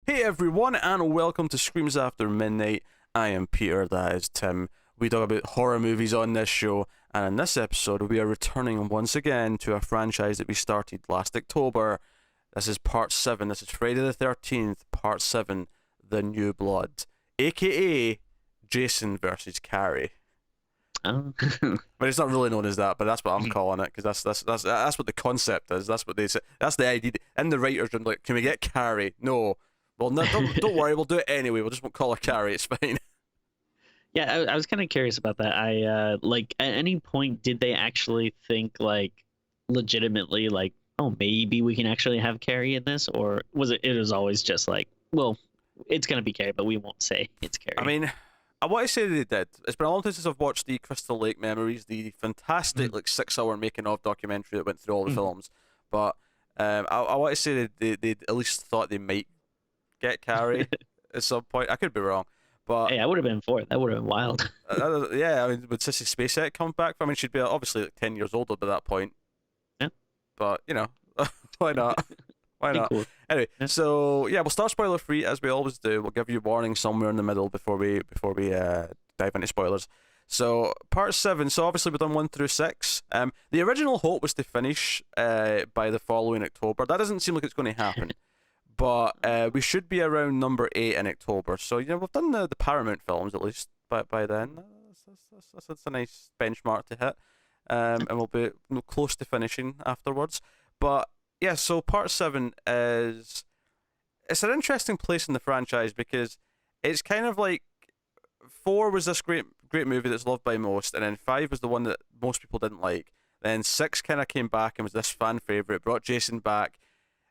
Hey everyone, and welcome to Screams After Midnight. I am Peter, that is Tim. We talk about horror movies on this show, and in this episode, we are returning once again to a franchise that we started last October. This is part 7. This is Friday the 13th, part 7, The New Blood, aka Jason versus Carrie. Oh. But it's not really known as that, but that's what I'm calling it, because that's what the concept is. That's what they say. That's the idea. In the writers' room, like, can we get Carrie? No. Well, no, don't worry. We'll do it anyway. We'll just won't call her Carrie. It's fine. Yeah, I was kind of curious about that. Like, at any point did they actually think, like, legitimately, like, oh, maybe we can actually have Carrie in this, or was it was always just like, well, it's gonna be Carrie, but we won't say it's Carrie. I mean, I want to say they did. It's been a long time since I've watched the Crystal Lake Memories, the fantastic like 6-hour making of documentary that went through all the films. But I want to say they at least thought they might get Carrie at some point. I could be wrong, but Hey, I would have been for it. That would have been wild. yeah, I mean, would Sissy Spacek come back? I mean, she'd be obviously like 10 years older by that point. Yeah. But you know, why not? Why Be not? cool. Anyway, Yeah. so yeah, we'll start spoiler free as we always do. We'll give you warnings somewhere in the middle before we dive into spoilers. So part 7. So obviously we've done 1 through 6. The original hope was to finish by the following October. That doesn't seem like it's going to happen. But we should be around number 8 in October. So we've done the Paramount films at least by then. That's a nice benchmark to hit. And we'll be close to finishing afterwards. But yeah, so part 7 it's an interesting place in the franchise because it's kind of like 4 was this great movie that's loved by most, and then 5 was the one that most people didn't like. Then 6 kind of came back and was this fan favorite, brought Jason back,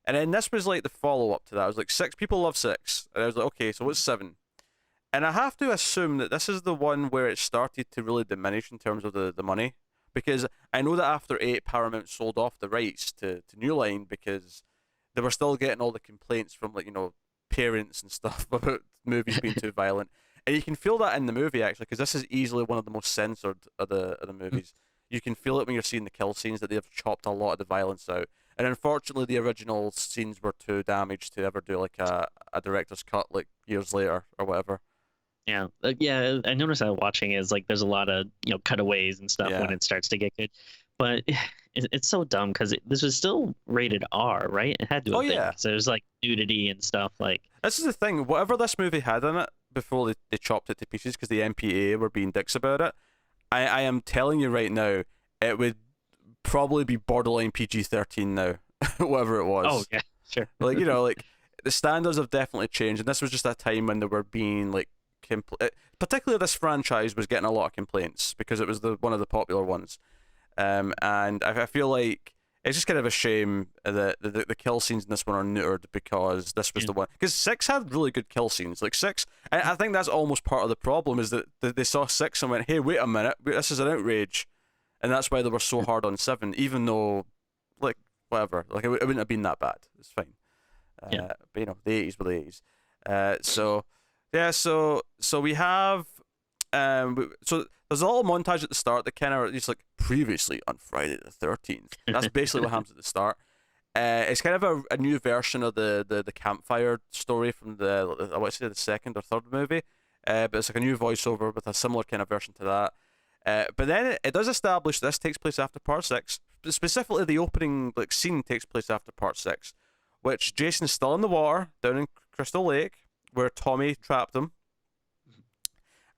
and then this was like the follow up to that. I was like, 6 people love 6, and I was like, okay, so what's 7? And I have to assume that this is the one where it started to really diminish in terms of the money, because I know that after 8, Paramount sold off the rights to New Line because they were still getting all the complaints from parents and stuff about movies being too violent. And you can feel that in the movie actually, because this is easily one of the most censored of the movies. You can feel it when you're seeing the kill scenes that they've chopped a lot of the violence out. And unfortunately, the original scenes were too damaged to ever do like a director's cut like years later or whatever. Yeah, yeah. I noticed that watching is like there's a lot of cutaways and stuff Yeah. when it starts to get good, but it's so dumb because this was still rated R, right? It had to have Oh been, yeah, 'cause there's like nudity and stuff. Like, this is the thing. Whatever this movie had in it before they chopped it to pieces because the MPA were being dicks about it, I am telling you right now, it would probably be borderline PG-13 now, whatever it was. oh yeah, sure. Like like the standards have definitely changed, and this was just a time when they were being like particularly this franchise was getting a lot of complaints because it was one of the popular ones. And I feel like it's just kind of a shame that the kill scenes in this one are neutered because this was Yeah. the one. Because 6 had really good kill scenes. Like 6, I think that's almost part of the problem is that they saw 6 and went, hey, wait a minute, this is an outrage. And that's why they were so hard on 7, even though, like, whatever. Like, it wouldn't have been that bad. It's fine. Yeah. But, the 80s were the 80s. Yeah, so we have so there's a little montage at the start that kind of just like previously on Friday the 13th. That's basically what happens at the start. It's kind of a new version of the campfire story from I want to say the second or third movie. But it's like a new voiceover with a similar kind of version to that. But then it does establish this takes place after part 6. Specifically, the opening like scene takes place after part 6, which Jason's still in the water down in Crystal Lake where Tommy trapped him.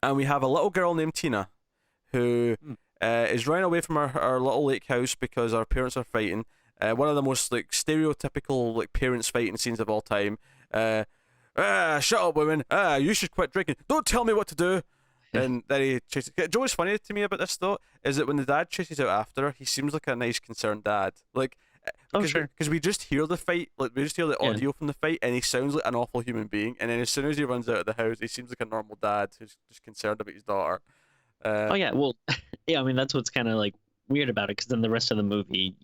And we have a little girl named Tina who is running away from our little lake house because our parents are fighting. One of the most like stereotypical like parents fighting scenes of all time. Shut up, women. You should quit drinking. Don't tell me what to do. And then he chases. You know what's funny to me about this though is that when the dad chases out after her, he seems like a nice, concerned dad. Like, Oh, sure. because we just hear the fight, like we just hear the Yeah. audio from the fight, and he sounds like an awful human being. And then as soon as he runs out of the house, he seems like a normal dad who's just concerned about his daughter. Oh yeah, well, yeah. I mean, that's what's kind of like weird about it, because then the rest of the movie,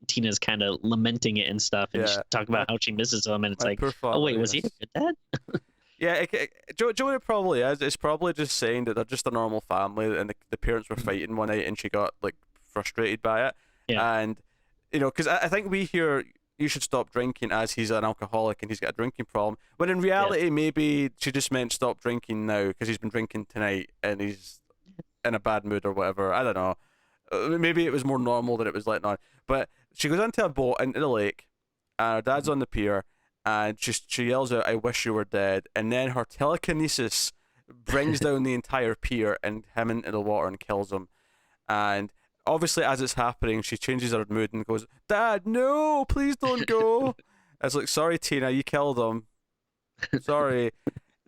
Tina's kind of lamenting it and stuff, and she Yeah. talk about how she misses him, and it's My like, poor father, oh wait, was he yes. a good dad? Yeah, do you know what it probably is? It's probably just saying that they're just a normal family, and the parents were fighting one night, and she got like frustrated by it. Yeah. And because I think we hear you should stop drinking, as he's an alcoholic and he's got a drinking problem. When in reality, maybe she just meant stop drinking now because he's been drinking tonight and he's in a bad mood or whatever. I don't know. Maybe it was more normal than it was letting on. But she goes into a boat into the lake, and her dad's on the pier, and she yells out, "I wish you were dead." And then her telekinesis brings down the entire pier and him into the water and kills him. And obviously, as it's happening, she changes her mood and goes, "Dad, no, please don't go." It's like, "Sorry, Tina, you killed him. Sorry."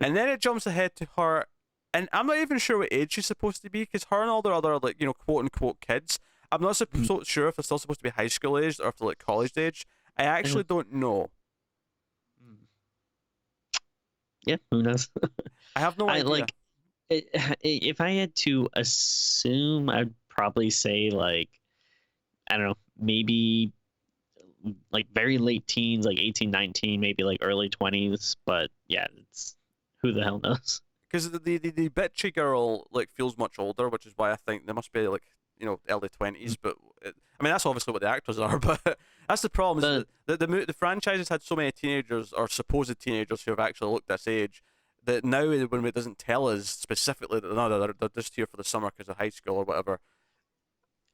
And then it jumps ahead to her, and I'm not even sure what age she's supposed to be, because her and all their other, like, you know, quote unquote kids, I'm not so sure if they're still supposed to be high school aged or if they're like college age. I actually don't know. Yeah, who knows? I have no idea. Like, if I had to assume, I'd probably say, like, I don't know, maybe like very late teens, like 18, 19, maybe like early 20s. But yeah, it's who the hell knows? Because the bitchy girl like feels much older, which is why I think they must be like, you know, early 20s. But I mean, that's obviously what the actors are. But that's the problem. Is the franchise has had so many teenagers or supposed teenagers who have actually looked this age, that now when it doesn't tell us specifically that no, they're just here for the summer because of high school or whatever.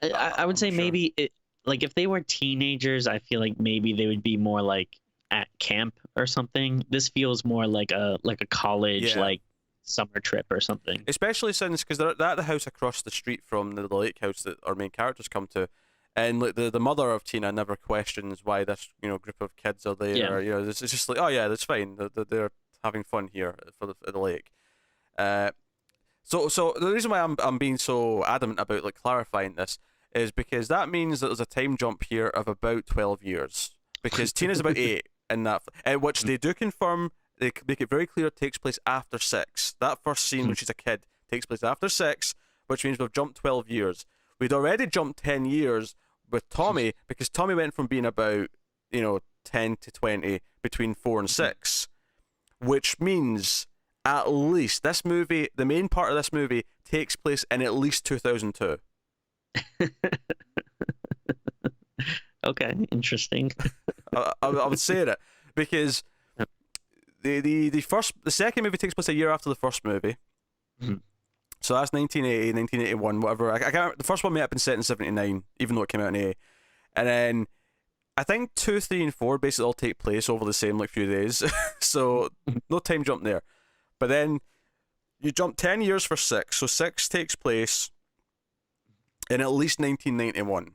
I would say maybe it, like, if they were teenagers, I feel like maybe they would be more like at camp or something. This feels more like a college like summer trip or something. Especially since, because they're at the house across the street from the lake house that our main characters come to, and like the mother of Tina never questions why this, you know, group of kids are there. Yeah. You know, it's just like, oh yeah, that's fine. They're having fun here for the lake. So the reason why I'm being so adamant about like clarifying this is because that means that there's a time jump here of about 12 years, because Tina's about 8 in that, which they do confirm. They make it very clear it takes place after 6. That first scene when she's a kid takes place after 6, which means we've jumped 12 years. We'd already jumped 10 years with Tommy, because Tommy went from being about, you know, 10 to 20 between 4 and 6, which means at least this movie, the main part of this movie, takes place in at least 2002. Okay, interesting. I would say that, because the second movie takes place a year after the first movie. So that's 1980, 1981, whatever. I can't, the first one may have been set in 79, even though it came out in 80. And then I think 2, 3, and 4 basically all take place over the same like few days. So no time jump there. But then you jump 10 years for 6. So 6 takes place in at least 1991.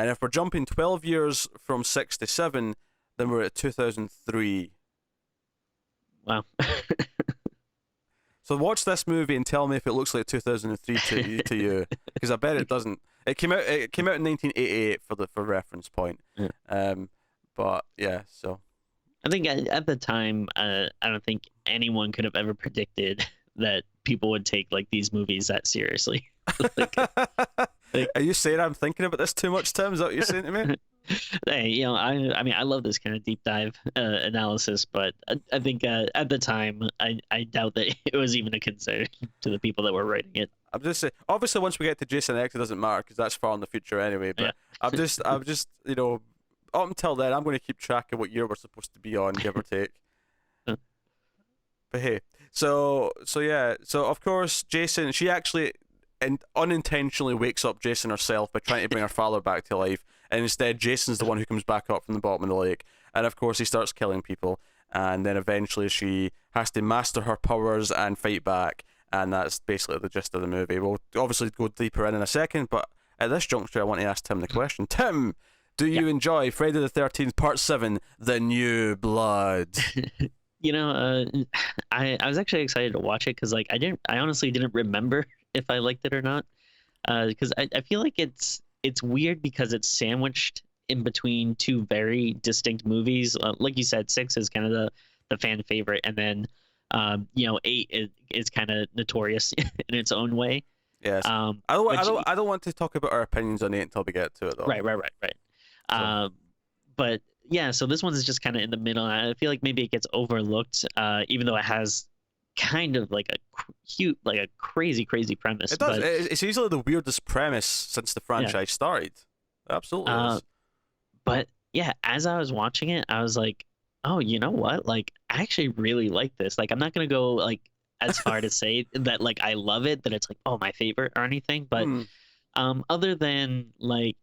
And if we're jumping 12 years from 6 to 7, then we're at 2003. Wow. So watch this movie and tell me if it looks like 2003 to you, because I bet it doesn't. It came out in 1988 for reference point. But yeah, so I think at the time, I don't think anyone could have ever predicted that people would take like these movies that seriously. Are you saying I'm thinking about this too much, Tim? Is that what you're saying to me? Hey, you know, I mean, I love this kind of deep dive analysis, but I think at the time, I doubt that it was even a concern to the people that were writing it. I'm just saying. Obviously, once we get to Jason X, it doesn't matter because that's far in the future anyway. But yeah. I'm just, you know, up until then, I'm going to keep track of what year we're supposed to be on, give or take. But hey, so yeah, so of course, Jason, she actually unintentionally wakes up Jason herself by trying to bring her father back to life, and instead Jason's the one who comes back up from the bottom of the lake, and of course he starts killing people, and then eventually she has to master her powers and fight back, and that's basically the gist of the movie. We'll obviously go deeper in a second, but at this juncture I want to ask Tim the question. Tim, do you enjoy Friday the 13th Part 7, The New Blood? You know, I was actually excited to watch it because like I honestly didn't remember if I liked it or not, because I feel like it's weird because it's sandwiched in between two very distinct movies. Like you said, 6 is kind of the fan favorite, and then you know, 8 is kind of notorious in its own way. Yes. I don't want to talk about our opinions on 8 until we get to it though. Right. So. But yeah, so this one is just kind of in the middle. And I feel like maybe it gets overlooked, even though it has kind of like a cute, like a crazy premise. It does. But it's easily the weirdest premise since the franchise started. Absolutely. But yeah, as I was watching it, I was like, oh, you know what? Like, I actually really like this. Like, I'm not gonna go like as far to say that like I love it, that it's like, oh, my favorite or anything, but Hmm. other than like,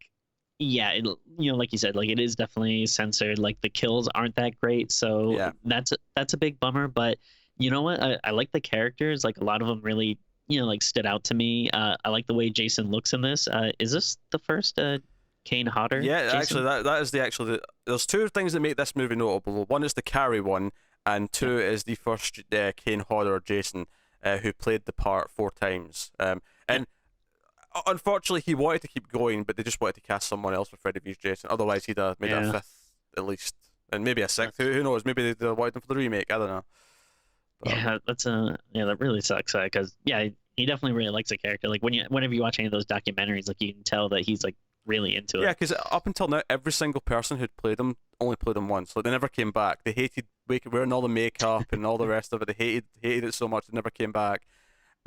yeah, like you said, like it is definitely censored. Like the kills aren't that great, so Yeah. that's a big bummer. But you know what? I like the characters. Like a lot of them really, like stood out to me. I like the way Jason looks in this. Is this the first Kane Hodder Yeah, actually, Jason? that is the actually. There's two things that make this movie notable. One is the Carrie one, and Yeah, two is the first Kane Hodder Jason, who played the part 4 times. yeah, And unfortunately, he wanted to keep going, but they just wanted to cast someone else for Freddy vs. Jason. Otherwise, he'd have made it a yeah. fifth at least, and maybe a sixth. That's Who knows? Maybe they wanted him for the remake. I don't know. But Yeah, that's a yeah, that really sucks. Because yeah, he definitely really likes the character. Like whenever you watch any of those documentaries, like you can tell that he's like really into yeah, it. because up until now, every single person who'd played him only played him once. Like they never came back. They hated wearing all the makeup and all the rest of it. They hated it so much they never came back.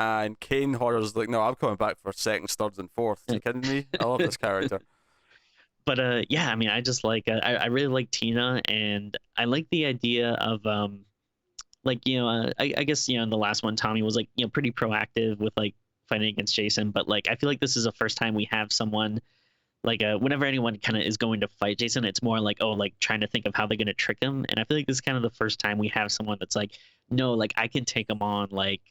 And Kane Hodder's like, no, I'm coming back for seconds, thirds, and fourths. Are you kidding me? I love this character. But yeah, I mean, I just like I really like Tina, and I like the idea of like I guess in the last one Tommy was like pretty proactive with like fighting against Jason, but like I feel like this is the first time we have someone like whenever anyone kind of is going to fight Jason, it's more like oh like trying to think of how they're going to trick him, and I feel like this is kind of the first time we have someone that's like no like I can take him on like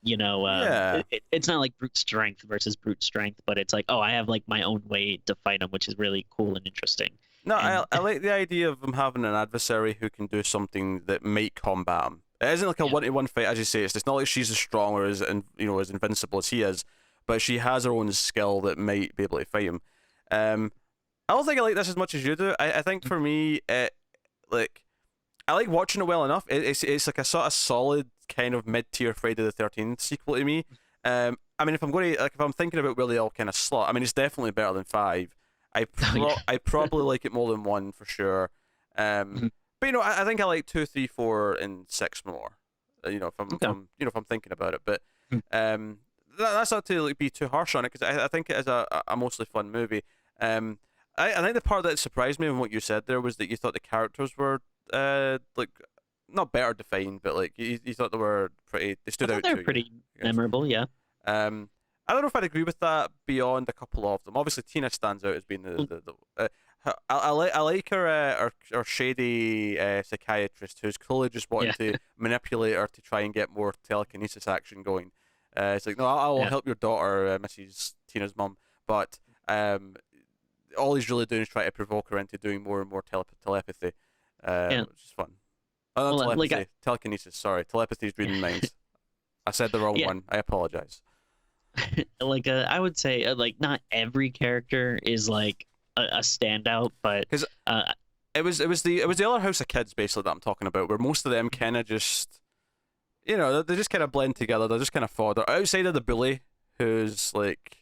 Yeah. it's not like brute strength versus brute strength, but it's like oh I have like my own way to fight him, which is really cool and interesting. No, And I like the idea of him having an adversary who can do something that might combat him. It isn't like a yeah, 1-to-1 fight, as you say. It's not like she's as strong or as as invincible as he is, but she has her own skill that might be able to fight him. Um, I don't think I like this as much as you do. I think for me, like I like watching it well enough. It's like a sort of solid kind of mid tier Friday the 13th sequel to me. I mean, if I'm going to like if I'm thinking about where they all kind of slot, I mean, it's definitely better than five. oh, yeah. I probably like it more than one for sure. Um, Mhm. but I think I like two, three, four, and six more. If Okay. I'm if I'm thinking about it, but Mhm. that's not to like be too harsh on it because I think it is a mostly fun movie. Um, I think the part that surprised me in what you said there was that you thought the characters were like not better defined, but like you thought they I stood thought out they were to you, pretty I guess. memorable. Yeah. Um, I don't know if I'd agree with that beyond a couple of them. Obviously, Tina stands out as being Mm, I like her her shady psychiatrist who's clearly just wanting yeah. to manipulate her to try and get more telekinesis action going. It's like no, I will Yeah. help your daughter, Mrs. Tina's mum, but um, all he's really doing is try to provoke her into doing more and more telepathy, Yeah. which is fun. Oh, not Well, telepathy, telekinesis. Sorry, telepathy is reading minds. I said the wrong yeah. one. I apologize. Like I would say like not every character is like a standout, but Because uh, it was the other House of Kids basically that I'm talking about, where most of them kind of just they just kind of blend together. They're just kind of fodder outside of the bully, who's like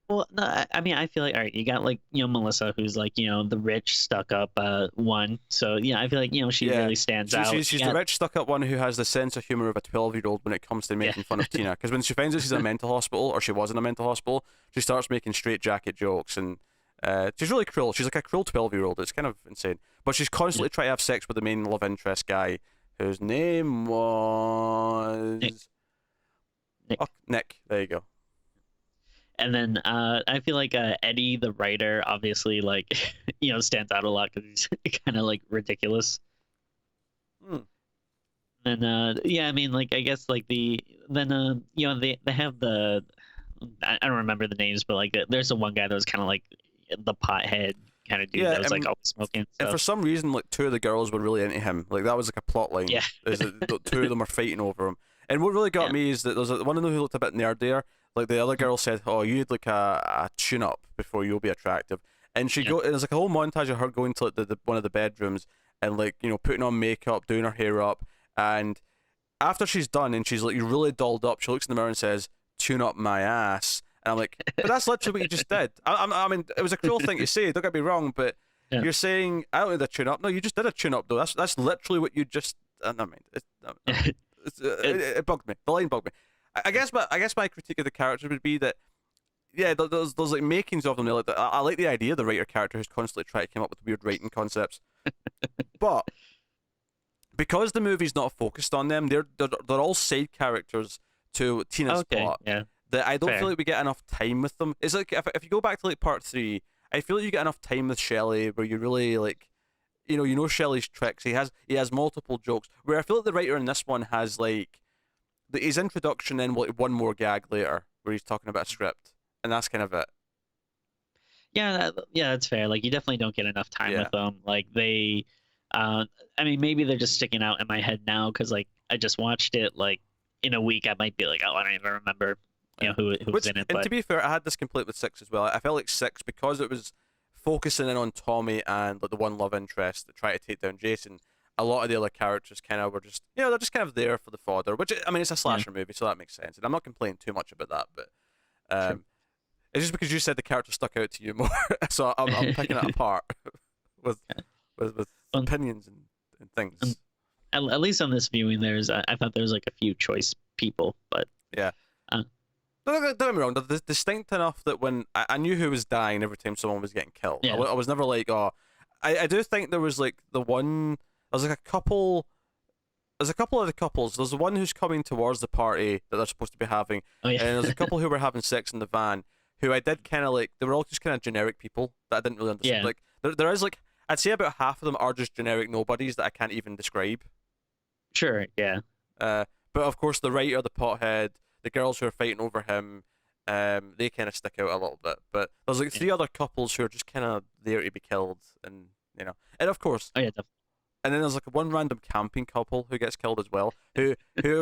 well, no, I mean, I feel like all right, you got like Melissa, who's like the rich stuck up one. So yeah, I feel like she yeah, really stands out. she's You the got rich stuck up one who has the sense of humor of a 12-year-old when it comes to yeah, making fun of Tina. Because when she finds out she's in a mental hospital or she was in a mental hospital, she starts making straight jacket jokes and. She's really cruel. She's like a cruel 12-year-old. It's kind of insane. But she's yeah, constantly trying to have sex with the main love interest guy, whose name Nick, was Nick. Nick. There you go. And then I feel like Eddie, the writer, obviously like stands out a lot because he's kind of like ridiculous. Hmm. And yeah, I mean, like I guess like they have I don't remember the names, but like there's the one guy that was kind of like the pothead kind of dude Yeah, that was like always smoking and and for stuff. some reason, like two of the girls were really into him. Like that was like a plot line. Yeah, Is that the two of them are fighting over him? And what really got yeah, me is that there's one of them who looked a bit nerdier. Like the other girl said, "Oh, you need like a tune-up before you'll be attractive." And yeah, and there's like a whole montage of her going to like the one of the bedrooms and like putting on makeup, doing her hair up, and after she's done and she's like really dolled up, she looks in the mirror and says, "Tune up my ass." And I'm like, but that's literally what you just did. I mean, it was a cruel thing to say. Don't get me wrong, but yeah. you're saying I don't need a tune up. No, you just did a tune up though. That's literally what you just. Never mind. It bugged me. The line bugged me. I guess my critique of the characters would be that yeah, those like makings of them. Like I like the idea of the writer character who's constantly trying to come up with weird writing concepts, but because the movie's not focused on them, they're all side characters to Tina's Okay, plot. yeah, That I don't feel fair. like we get enough time with them. It's like if you go back to like part 3, I feel like you get enough time with Shelley where you really like, you know Shelley's tricks. He has multiple jokes. Where I feel like the writer in this one has like his introduction and like one more gag later where he's talking about a script, and that's kind of it. Yeah, yeah, that's fair. Like you definitely don't get enough time Yeah. with them. Like they, I mean, maybe they're just sticking out in my head now because like I just watched it. Like in a week, I might be like, oh, I don't even remember, Yeah. who was Which, in it. and But to be fair, I had this complete with 6 as well. I felt like 6 because it was focusing in on Tommy and like the one love interest that tried to take down Jason. A lot of the other characters kind of were just, they're just kind of there for the fodder. Which I mean, it's a yeah, slasher movie, so that makes sense. And I'm not complaining too much about that, but true. it's just because you said the character stuck out to you more, so I'm picking it apart with with Um, opinions and um, things. at least on this viewing, I thought there was like a few choice people, but Yeah. uh, Don't get me wrong. They're distinct enough that when I knew who was dying every time someone was getting killed, yeah, I was never like, oh. I do think there was like the one. There's like a couple. There's a couple of the couples. There's the one who's coming towards the party that they're supposed to be having, oh yeah, and there's a couple who were having sex in the van. Who I did kind of like. They were all just kind of generic people that I didn't really understand. yeah, Like there is like I'd say about half of them are just generic nobodies that I can't even describe. sure, yeah, Uh, but of course, the writer, the pothead, the girls who are fighting over him, they kind of stick out a little bit. But there's like yeah, 3 other couples who are just kind of there to be killed, and and of course, oh yeah, and then there's like one random camping couple who gets killed as well, who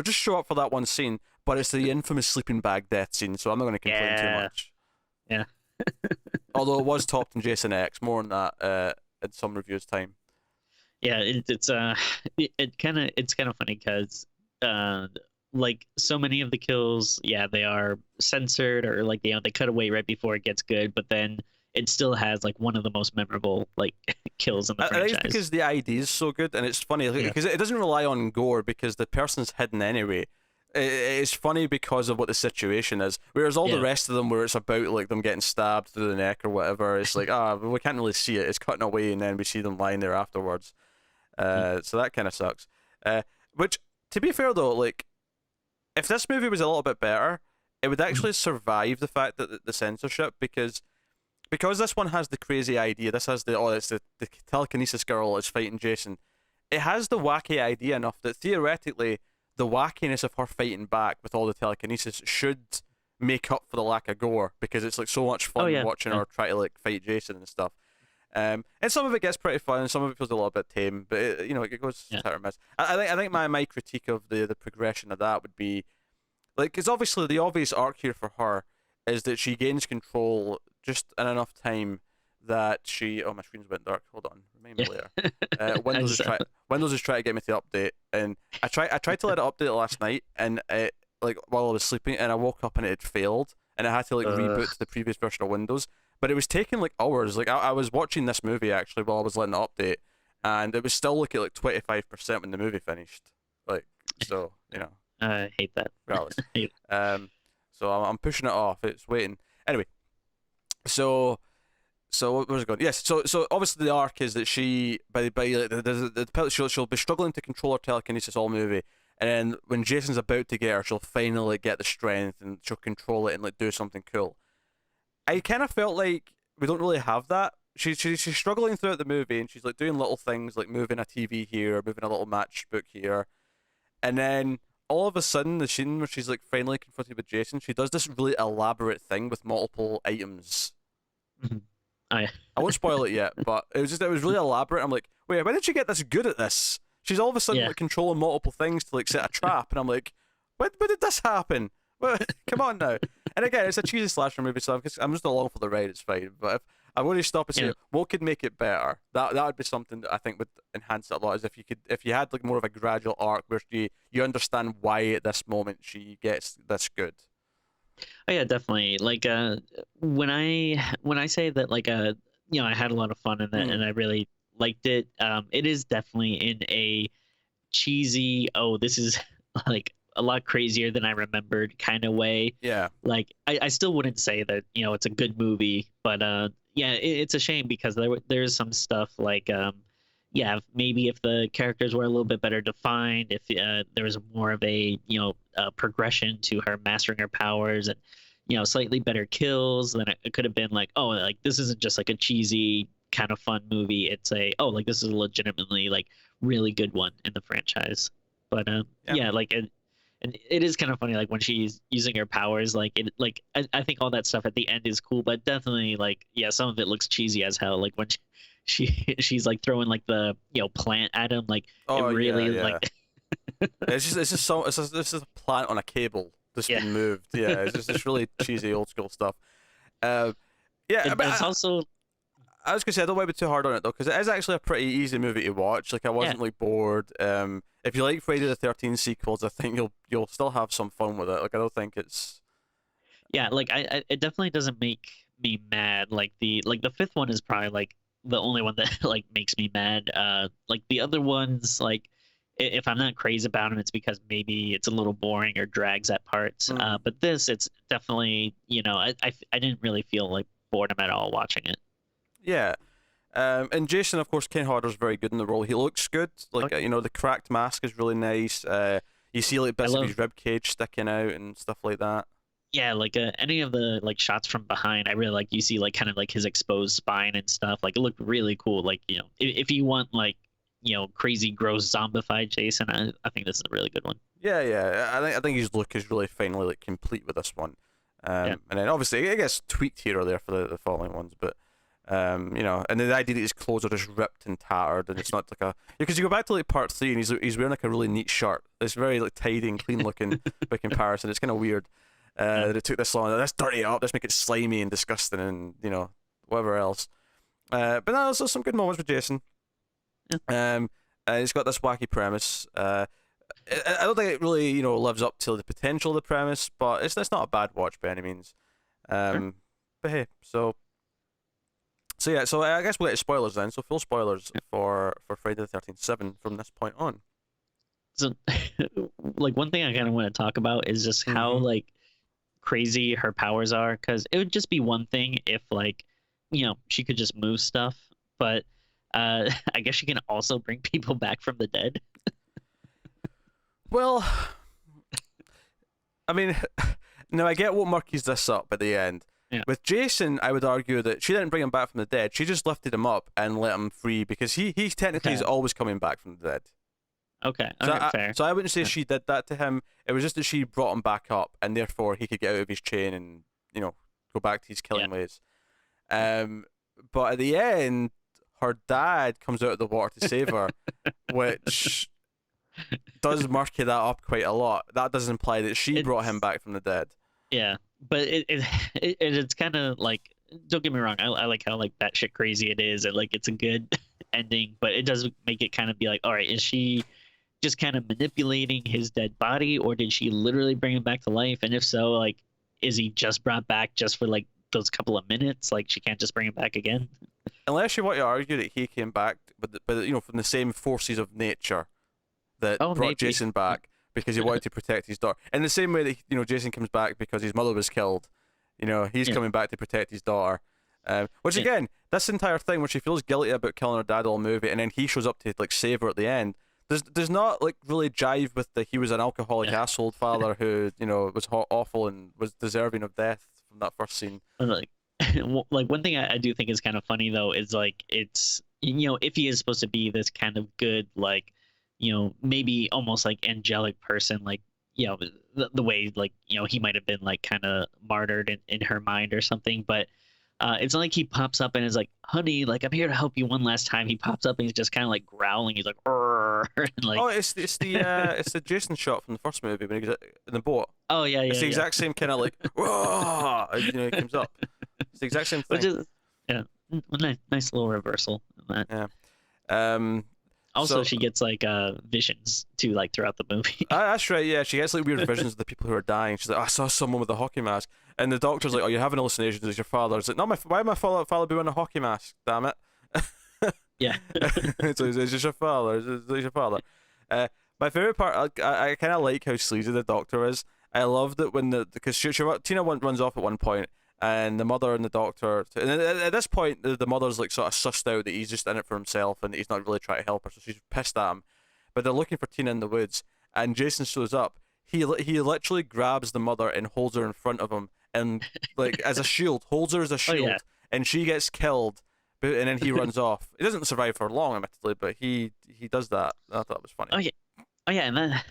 just show up for that one scene. But it's the infamous sleeping bag death scene, so I'm not going to complain too yeah, much. yeah. Although it was topped in Jason X, more on that in some reviews time. Yeah, it's kind of funny because uh like so many of the kills, yeah, they are censored or like they cut away right before it gets good, but then it still has like one of the most memorable like kills in the I think it's franchise. because the ID is so good, and it's funny Yeah, because it doesn't rely on gore because the person's hidden anyway. It's funny because of what the situation is. Whereas all the yeah, rest of them, where it's about like them getting stabbed through the neck or whatever, it's like we can't really see it. It's cutting away, and then we see them lying there afterwards. mm, So that kind of sucks. Which, to be fair though, like if this movie was a little bit better, it would mhm. actually survive the fact that the censorship because this one has the crazy idea. This has it's the telekinesis girl is fighting Jason. It has the wacky idea enough that theoretically the wackiness of her fighting back with all the telekinesis should make up for the lack of gore because it's like so much Oh fun yeah, watching yeah, her try to like fight Jason and stuff. And some of it gets pretty fun, and some of it feels a little bit tame, but it goes yeah, hit or miss. I think my critique of the progression of that would be like, because obviously the obvious arc here for her is that she gains control just in enough time that she. Oh, my screen's went dark. Hold on, remind me yeah. later. I Windows is just trying to get me to update, and I tried to let it update last night, and it like while I was sleeping, and I woke up and it had failed, and I had to like uh, reboot to the previous version of Windows. But it was taking like hours. Like I was watching this movie actually while I was letting it update, and it was still like at like 25% when the movie finished. Like so, I hate that. regardless. Hate- Um, so I'm pushing it off. It's waiting. Anyway, so what was it going? Yes. So obviously the arc is that she by like, she'll be struggling to control her telekinesis all movie, and then when Jason's about to get her, she'll finally get the strength and she'll control it and like do something cool. I kind of felt like we don't really have that. She's struggling throughout the movie, and she's like doing little things like moving a TV here, moving a little matchbook here, and then all of a sudden, the scene where she's like finally confronted with Jason, she does this really elaborate thing with multiple items. Mhm. I I won't spoil it yet, but it was really elaborate. I'm like, wait, when did she get this good at this? She's all of a sudden yeah, like controlling multiple things to like set a trap, and I'm like, when did this happen? Well, come on now. And again, it's a cheesy slasher movie, so I'm just along for the ride. It's fine. But if I want to stop and yeah. say what could make it better, that would be something that I think would enhance it a lot. Is if you had like more of a gradual arc where you understand why at this moment she gets this good. Oh yeah, definitely. Like when I say that like I had a lot of fun in that Mm. and I really liked it. It is definitely in a cheesy, oh, this is like a lot crazier than I remembered kind of way. Yeah. Like I still wouldn't say that it's a good movie, but yeah, it's a shame because there's some stuff like yeah, maybe if the characters were a little bit better defined, if there was more of a progression to her mastering her powers, and slightly better kills, then it could have been like, oh, like this isn't just like a cheesy kind of fun movie. It's a, oh, like this is a legitimately like really good one in the franchise. But Yeah. yeah, like and it is kind of funny, like when she's using her powers, like it, like I think all that stuff at the end is cool, but definitely like, yeah, some of it looks cheesy as hell. Like when she's like throwing like the plant at him, like it Oh yeah, really yeah. like It's just a plant on a cable that's yeah. been moved. Yeah, it's just this really cheesy old school stuff. Uh, yeah, but It's also I was gonna say I don't want to be too hard on it though, because it is actually a pretty easy movie to watch. Like I wasn't like bored. If you like Friday the 13th sequels, I think you'll still have some fun with it. Like I don't think it's yeah, like I it definitely doesn't make me mad. Like the fifth one is probably like the only one that like makes me mad. Like the other ones, like if I'm not crazy about them, it's because maybe it's a little boring or drags at parts. But this, it's definitely, I didn't really feel like boredom at all watching it. yeah. And Jason, of course, Ken Hodder's very good in the role. He looks good. Like Okay. the cracked mask is really nice. You see like I bits of his love, rib cage sticking out and stuff like that. yeah, like any of the like shots from behind, I really like. You see like kind of like his exposed spine and stuff. Like it looked really cool. Like if you want like crazy gross zombified Jason, I think this is a really good one. Yeah, yeah. I think his look is really finally like complete with this one. Yeah. And then obviously it gets tweaked here or there for the following ones, but and the idea that his clothes are just ripped and tattered, and it's not like a because you go back to like part 3 and he's wearing like a really neat shirt. It's very like tidy and clean looking by comparison. It's kind of weird that it took this long. Let's dirty it up. Let's make it slimy and disgusting, and whatever else. But no, there's some good moments with Jason. Yeah. It's got this wacky premise. I don't think it really lives up to the potential of the premise, but it's not a bad watch by any means. Sure. But hey, so yeah, so I guess we'll get to spoilers then. So full spoilers for Friday the 13th 7 from this point on. So like one thing I kind of want to talk about is just how like crazy her powers are, because it would just be one thing if like she could just move stuff, but I guess she can also bring people back from the dead. Well, I mean, now I get what murkies this up at the end. Yeah. With Jason, I would argue that she didn't bring him back from the dead. She just lifted him up and let him free because he technically is always coming back from the dead. Okay, So, fair. so I wouldn't say Yeah. she did that to him. It was just that she brought him back up, and therefore he could get out of his chain and go back to his killing ways. But at the end, her dad comes out of the water to save her, which does murky that up quite a lot. That does imply that she brought him back from the dead. Yeah, but it's kind of like, don't get me wrong, I like how like batshit crazy it is, and like it's a good ending, but it does make it kind of be like, all right, is she just kind of manipulating his dead body, or did she literally bring him back to life? And if so, like, is he just brought back just for like those couple of minutes? Like she can't just bring him back again? Unless you want to argue that he came back, but from the same forces of nature that brought Maybe. Jason back because he wanted to protect his daughter. In the same way that Jason comes back because his mother was killed, he's coming back to protect his daughter. Which again, this entire thing where she feels guilty about killing her dad all movie, and then he shows up to like save her at the end. There's not like really jive with he was an alcoholic asshole father who was awful and was deserving of death from that first scene. Like, like one thing I do think is kind of funny though is like it's if he is supposed to be this kind of good, like maybe almost like angelic person, like the way like he might have been like kind of martyred in her mind or something, but it's not like he pops up and is like, honey, like I'm here to help you one last time. He pops up and he's just kind of like growling. He's like, and like, Oh, it's the Jason shot from the first movie when he was in the boat. oh yeah, It's the exact same kind of like, whoa, he comes up. It's the exact same thing. Which is nice little reversal in that. Yeah. Also, So- she gets like visions too, like throughout the movie. That's right, yeah. She gets like weird visions of the people who are dying. She's like, I saw someone with a hockey mask. And the doctor's like, oh, you're having hallucinations. It's your father. It's like, no, why my father be wearing a hockey mask? Damn it. Yeah. So it's just your father. It's your father. My favorite part, I kind of like how sleazy the doctor is. I love that when because Tina runs off at one point, and the mother and the doctor, and at this point the mother's like sort of sussed out that he's just in it for himself and he's not really trying to help her, so she's pissed at him. But they're looking for Tina in the woods, and Jason shows up. He literally grabs the mother and holds her in front of him, and like as a shield, holds her as a Oh shield, yeah. and she gets killed. And then he runs off. He doesn't survive for long, admittedly, but he does that. I thought it was funny. Oh yeah. Oh yeah, and then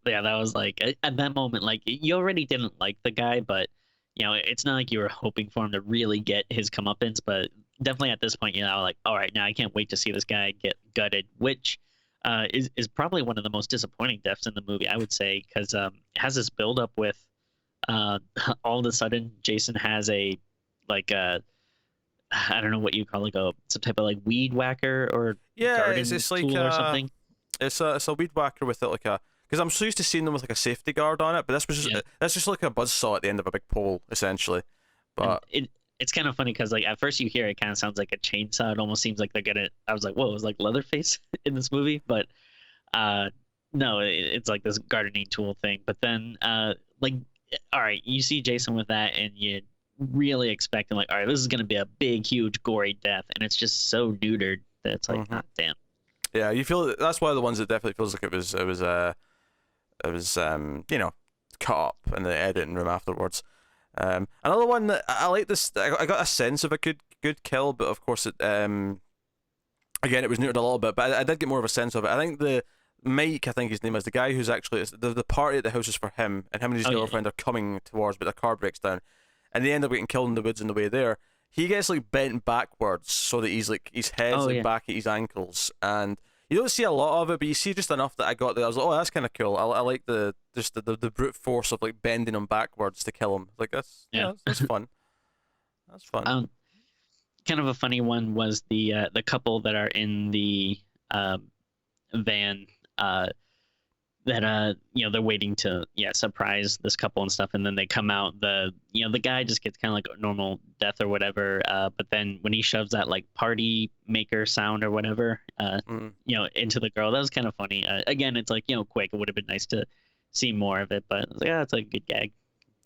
yeah, that was like at that moment, like you already didn't like the guy, but you know, it's not like you were hoping for him to really get his comeuppance, but definitely at this point, you know, like, all right, now I can't wait to see this guy get gutted, which is probably one of the most disappointing deaths in the movie, I would say, because it has this build up with uh, all of a sudden Jason has a like a I don't know what you call like a some type of like weed whacker or Yeah, garden it's like tool or something. it's a weed whacker with it like a, because I'm so used to seeing them with like a safety guard on it, but this was just Yeah. that's just like a buzzsaw at the end of a big pole essentially. And But it's kind of funny because like at first you hear it kind of sounds like a chainsaw. It almost seems like they're gonna. I was like, whoa, it was like Leatherface in this movie, but uh, no, it's like this gardening tool thing. But then like, all right, you see Jason with that, and you really expecting like, all right, this is gonna be a big, huge, gory death, and it's just so neutered that it's like, Mhm. ah, damn. yeah, you feel that's one of the ones that definitely feels like you know, cut up in the editing room afterwards. Another one that I like this. I got a sense of a good kill, but of course it again it was neutered a little bit. But I did get more of a sense of it. I think the Mike, I think his name is, the guy who's actually the party at the house is for him, and him and his Oh yeah, girlfriend are coming towards, but their car breaks down, and they end up getting killed in the woods on the way there. He gets like bent backwards so that he's like his head's oh like yeah, back at his ankles, and you don't see a lot of it, but you see just enough that I got there. I was like, oh, that's kind of cool. I like the just the brute force of like bending him backwards to kill him. Like yeah. that's fun. That's fun. Kind of a funny one was the couple that are in the van that you know they're waiting to surprise this couple and stuff, and then they come out, the you know the guy just gets kind of like a normal death or whatever, but then when he shoves that like party maker sound or whatever Mm. you know into the girl, that was kind of funny. Again, it's like, you know, quick, it would have been nice to see more of it, but I was like, yeah, it's like a good gag.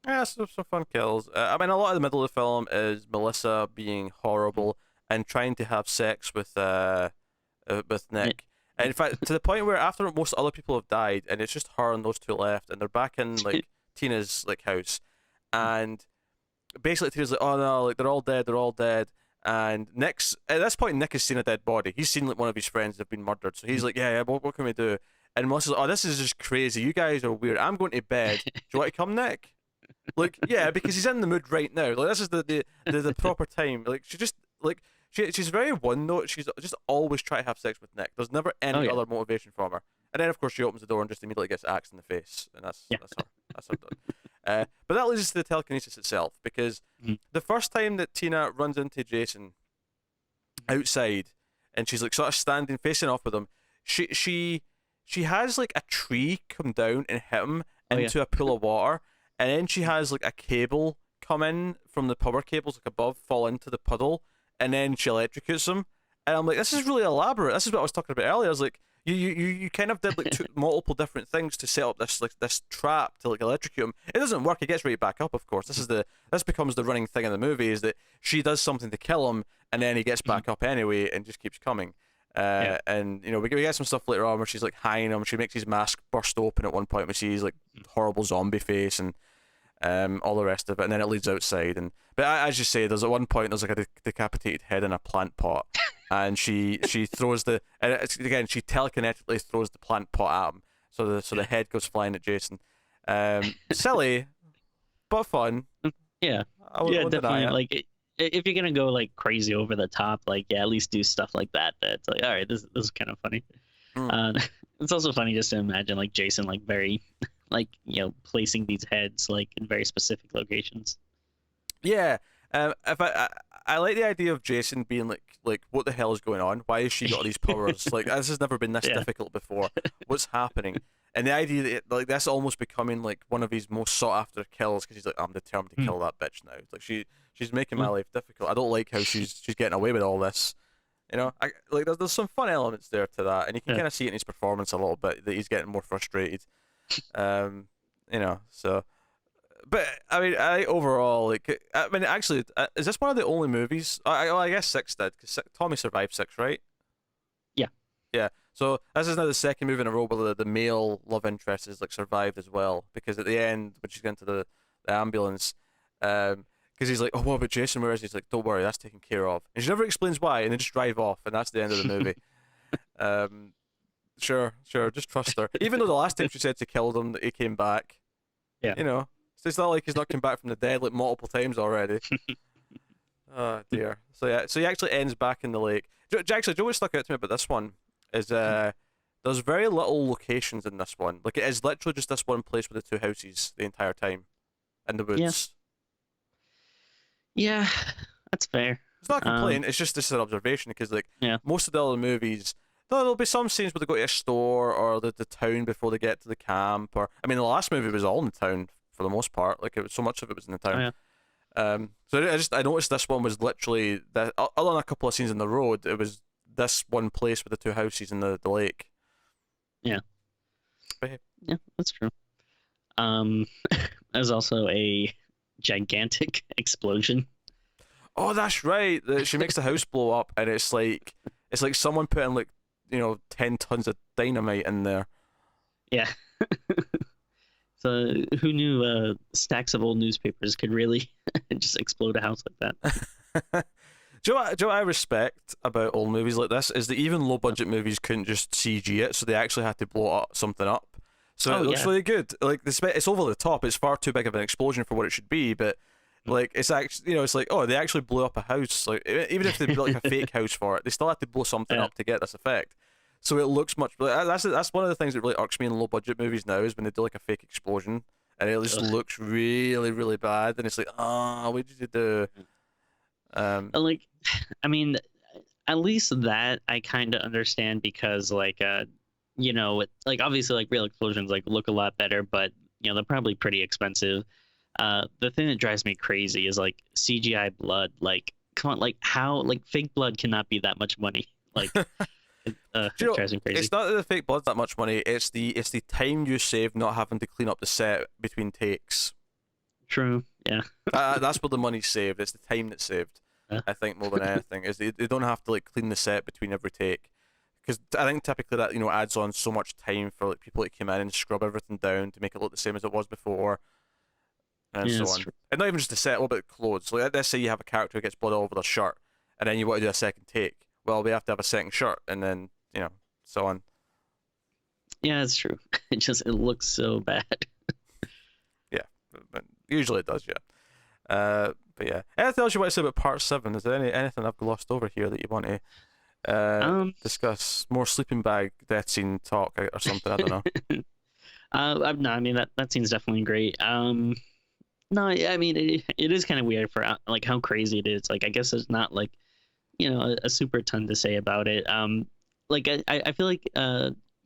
Yeah, some fun kills. I mean, a lot of the middle of the film is Melissa being horrible and trying to have sex with Yeah. Nick. And in fact, to the point where after most other people have died, and it's just her and those two left, and they're back in like Tina's like house, and basically Tina's like, oh no, like they're all dead. And Nick's at this point, Nick has seen a dead body. He's seen like one of his friends have been murdered, so he's like, yeah, what can we do? And Melissa's like, oh, this is just crazy. You guys are weird. I'm going to bed. Do you want to come, Nick? Like, yeah, because he's in the mood right now. Like, this is the proper time. Like, she just like she's very one note. She's just always trying to have sex with Nick. There's never Oh any yeah. other motivation from her. And then of course she opens the door and just immediately gets axed in the face, and Yeah. that's her done. But that leads us to the telekinesis itself, because Mhm. the first time that Tina runs into Jason outside, and she's like sort of standing facing off with him, she has like a tree come down and hit him Oh yeah. into a pool of water, and then she has like a cable come in from the power cables like above, fall into the puddle, and then she electrocutes him. And I'm like, this is really elaborate. This is what I was talking about earlier. I was like, you kind of did like multiple different things to set up this like this trap to like electrocute him. It doesn't work. It gets right back up. Of course, this becomes the running thing in the movie, is that she does something to kill him, and then he gets back up anyway and just keeps coming. Yeah. And you know, we get some stuff later on where she's like hiding him. She makes his mask burst open at one point. We see his like horrible zombie face and all the rest of it, and then it leads outside. And but as you say, there's at one point there's like a decapitated head in a plant pot, and she throws the, and again she telekinetically throws the plant pot at him, so the head goes flying at Jason. Silly, but fun. Yeah. I Yeah, won't deny definitely. it. Like if you're gonna go like crazy over the top, like yeah, at least do stuff like that. That's like, all right, this is kind of funny. Mm. It's also funny just to imagine like Jason like very like, you know, placing these heads like in very specific locations. Yeah. If I like the idea of Jason being like what the hell is going on? Why has she got these powers? Like, this has never been this Yeah. difficult before. What's happening? And the idea that like that's almost becoming like one of his most sought after kills, because he's like, I'm determined to kill that bitch now. Like she's making my life difficult. I don't like how she's getting away with all this. You know, like there's some fun elements there to that, and you can Yeah. kind of see it in his performance a little bit that he's getting more frustrated. Um, you know, so. But I mean, I overall like. I mean, actually, is this one of the only movies? Well, I guess six did because Tommy survived six, right? Yeah. Yeah. So this is now the second movie in a row where the male love interest is like survived as well. Because at the end, when she's getting to the ambulance, because he's like, "Oh, what about Jason? Where is he?" He's like, "Don't worry, that's taken care of." And she never explains why, and they just drive off, and that's the end of the movie. um, sure, just trust her. Even though the last time she said she killed him, that he came back. Yeah. You know, so it's not like he's not come back from the dead like multiple times already. Oh dear. So yeah, so he actually ends back in the lake. Actually, Joe, what stuck out to me about this one is there's very little locations in this one. Like it is literally just this one place with the two houses the entire time, in the Yeah. woods. Yeah, that's fair. It's not a Um, complaint. It's just an observation because like yeah. most of the other movies, there'll be some scenes where they go to a store or the town before they get to the camp. Or I mean, the last movie was all in the town for the most part. Like it was so much of it was in the Oh, town. yeah. So I noticed this one was literally that. Other than a couple of scenes in the road, it was this one place with the two houses in the lake. Yeah. But hey. Yeah, that's true. There's also a gigantic explosion. Oh, that's right. She makes the house blow up, and it's like someone putting like 10 tons of dynamite in there. Yeah. So who knew stacks of old newspapers could really just explode a house like that? Do you know what I respect about old movies like this is that even low budget movies couldn't just CG it, so they actually had to blow something up. So it looks really good. Like it's over the top. It's far too big of an explosion for what it should be, but like it's actually it's like, oh, they actually blew up a house. Like even if they built like a fake house for it, they still had to blow something up to get this effect. So it looks much. That's one of the things that really irks me in low budget movies now is when they do like a fake explosion and it just looks really really bad, and it's like, oh, what did you do? Like, I mean, at least that I kind of understand because like like obviously like real explosions like look a lot better, but they're probably pretty expensive. The thing that drives me crazy is like CGI blood. Like, come on, like how like fake blood cannot be that much money. Like, it drives me crazy. It's not that the fake blood's that much money. It's the time you save not having to clean up the set between takes. True. Yeah. That's where the money's saved. It's the time that's saved. I think more than anything is they don't have to like clean the set between every take, because I think typically that adds on so much time for like people to come in and scrub everything down to make it look the same as it was before, and so on. True. And not even just the set, a little bit of clothes. Like let's say you have a character who gets blood all over their shirt, and then you want to do a second take. Well, we have to have a second shirt, and then so on. Yeah, it's true. It looks so bad. Yeah, but usually it does. Yeah. But yeah, anything else you want to say about part 7? Is there anything I've glossed over here that you want to discuss? More sleeping bag death scene talk or something? I don't know. No, I mean that scene's definitely great. No, I mean it is kind of weird for like how crazy it is. Like I guess there's not like a super ton to say about it. Like I feel like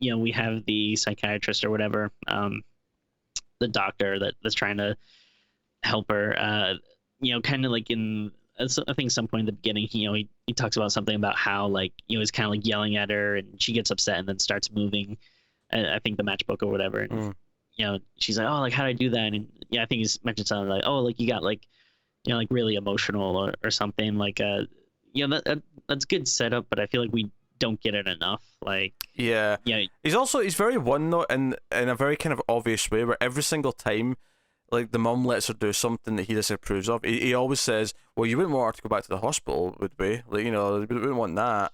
we have the psychiatrist or whatever, the doctor that's trying to help her. Kind of like in I think some point in the beginning, he talks about something about how like he's kind of like yelling at her and she gets upset and then starts moving. I think the matchbook or whatever. And, she's like, oh, like how do I do that? And I think he's mentioned something like, oh, like you got like like really emotional or something like that's good setup, but I feel like we don't get it enough. Like he's very one note in a very kind of obvious way where every single time like the mum lets her do something that he disapproves of, he always says, well, you wouldn't want her to go back to the hospital, would we? Like, we wouldn't want that.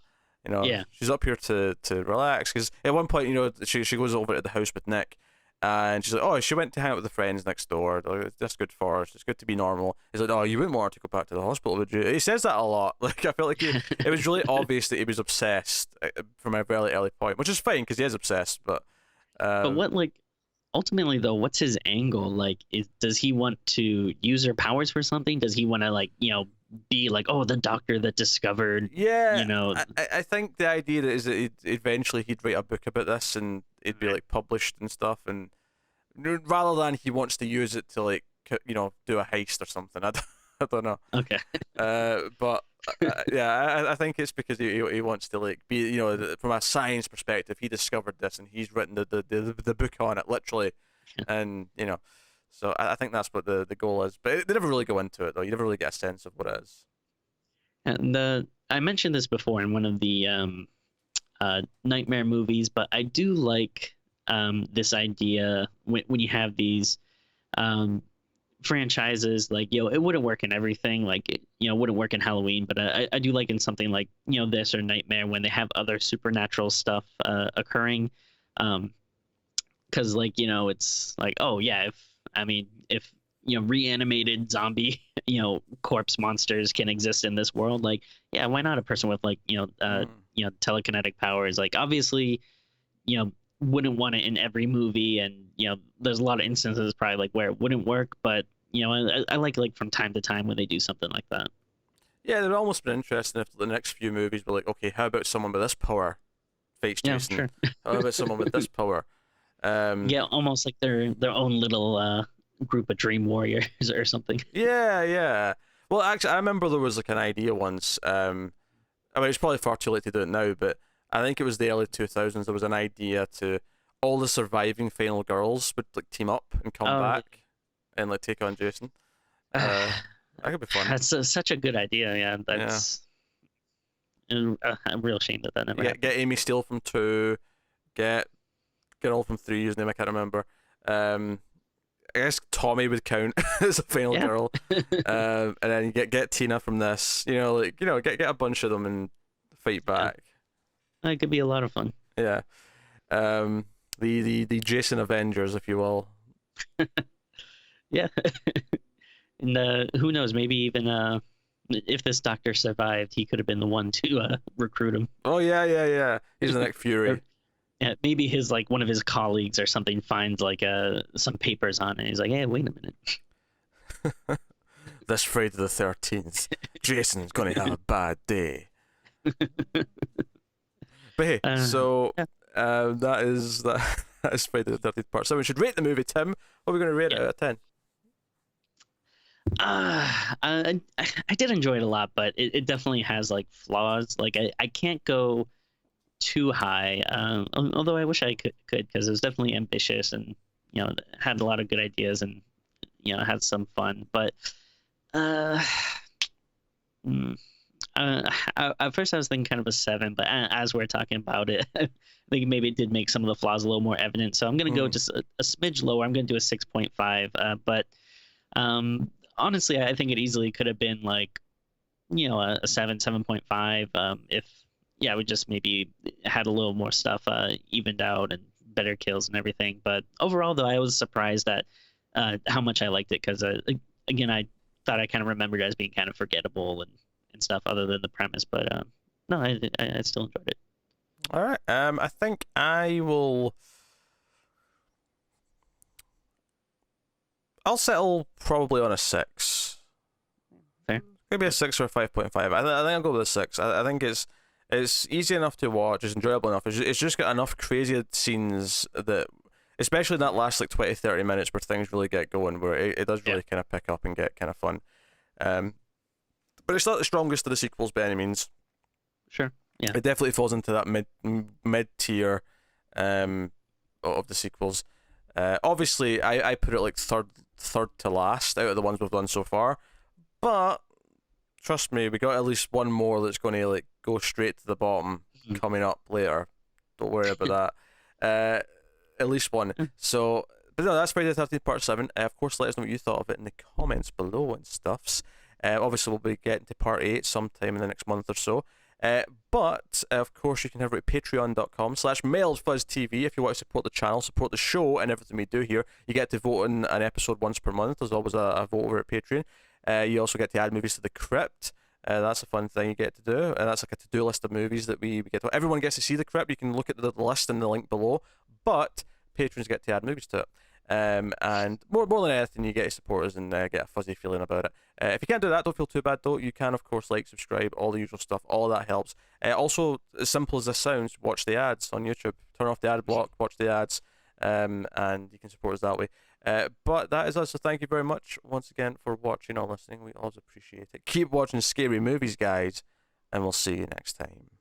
She's up here to relax, because at one point, she goes over to the house with Nick, and she's like, oh, she went to hang out with the friends next door. Like, that's good for her. It's good to be normal. He's like, oh, you wouldn't want her to go back to the hospital, would you? He says that a lot. Like, I felt like it was really obvious that he was obsessed from a very early point, which is fine because he is obsessed. But what like ultimately though, what's his angle? Like, does he want to use her powers for something? Does he want to like be like, oh, the doctor that discovered? I think the idea is that eventually he'd write a book about this and it'd be like published and stuff, and rather than he wants to use it to like do a heist or something. I don't know. Okay. But Yeah, I think it's because he wants to like be, from a science perspective, he discovered this and he's written the book on it literally, and so I think that's what the goal is. But they never really go into it though. You never really get a sense of what it is. And I mentioned this before in one of the nightmare movies, but I do like this idea when you have these um, franchises, like, it wouldn't work in everything, like it wouldn't work in Halloween, but I do like in something like this or Nightmare when they have other supernatural stuff occurring, because like it's like, oh yeah, if reanimated zombie corpse monsters can exist in this world, like, yeah, why not a person with like telekinetic powers? Like, obviously, you know wouldn't want it in every movie, and there's a lot of instances probably like where it wouldn't work, but I like from time to time when they do something like that. Yeah, it would almost been interesting if the next few movies were like, okay, how about someone with this power fights Yeah, Jason? sure. How about someone with this power? Yeah, almost like their own little group of dream warriors or something. Yeah, yeah. Well, actually, I remember there was like an idea once. I mean, it's probably far too late to do it now, but I think it was the early 2000s. There was an idea to all the surviving final girls would like team up and come Oh, back and like take on Jason. That could be fun. that's such a good idea. Yeah, Yeah. that's a real shame that never Get happened. Amy Steele from 2, get all from 3, whose name I can't remember. Um, I guess Tommy would count as a final Yeah, girl. And then you get Tina from this. Get a bunch of them and fight yeah, back. it could be a lot of fun. Yeah. Um, the Jason Avengers, if you will. Yeah, and who knows? Maybe even if this doctor survived, he could have been the one to recruit him. Oh yeah, yeah, yeah. He's the Nick Or Fury. yeah, maybe his like one of his colleagues or something finds like some papers on it. He's like, hey, wait a minute. This Friday the 13th, Jason's gonna have a bad day. But hey, so Yeah, that is that. That is Friday the 13th part. So we should rate the movie, Tim. What are we gonna rate it yeah. out of 10? I did enjoy it a lot, but it definitely has like flaws. Like I can't go too high. Although I wish I could because it was definitely ambitious and had a lot of good ideas and had some fun. But uh, mm, at first I was thinking kind of a 7, but as we're talking about it, I think maybe it did make some of the flaws a little more evident. So I'm gonna go Mm. just a smidge lower. I'm gonna do a 6.5. But honestly, I think it easily could have been like a 7, 7.5. If yeah, we just maybe had a little more stuff evened out and better kills and everything. But overall, though, I was surprised at how much I liked it because again, I thought I kind of remembered it as being kind of forgettable and stuff other than the premise. But no, I still enjoyed it. All right. I think I will. I'll settle probably on a 6. Fair. Maybe a 6 or a 5.5. I think I'll go with a 6. I think it's easy enough to watch. It's enjoyable enough. It's just got enough crazy scenes that, especially in that last like 20, 30 minutes where things really get going, where it does really kind of pick up and get kind of fun. But it's not the strongest of the sequels by any means. Sure. Yeah. It definitely falls into that mid tier of the sequels. Obviously, I put it like third to last out of the ones we've done so far, but trust me, we got at least one more that's going to like go straight to the bottom coming up later. Don't worry about that. At least one. So, but no, that's Friday the 13th Part 7. Of course, let us know what you thought of it in the comments below and stuffs. Obviously, we'll be getting to Part 8 sometime in the next month or so. But of course, you can head over to patreon.com/MailsFuzzTV if you want to support the channel, support the show, and everything we do here. You get to vote in an episode once per month. There's always a vote over at Patreon. You also get to add movies to the crypt. That's a fun thing you get to do, and that's like a to-do list of movies that we get to. Everyone gets to see the crypt. You can look at the list in the link below, but patrons get to add movies to it. And more than anything, you get to support us and get a fuzzy feeling about it. If you can't do that, don't feel too bad though. You can, of course, like, subscribe, all the usual stuff. All of that helps. Also, as simple as this sounds, watch the ads on YouTube. Turn off the ad block, watch the ads. and you can support us that way. But that is us. So thank you very much once again for watching or listening. We always appreciate it. Keep watching scary movies, guys, and we'll see you next time.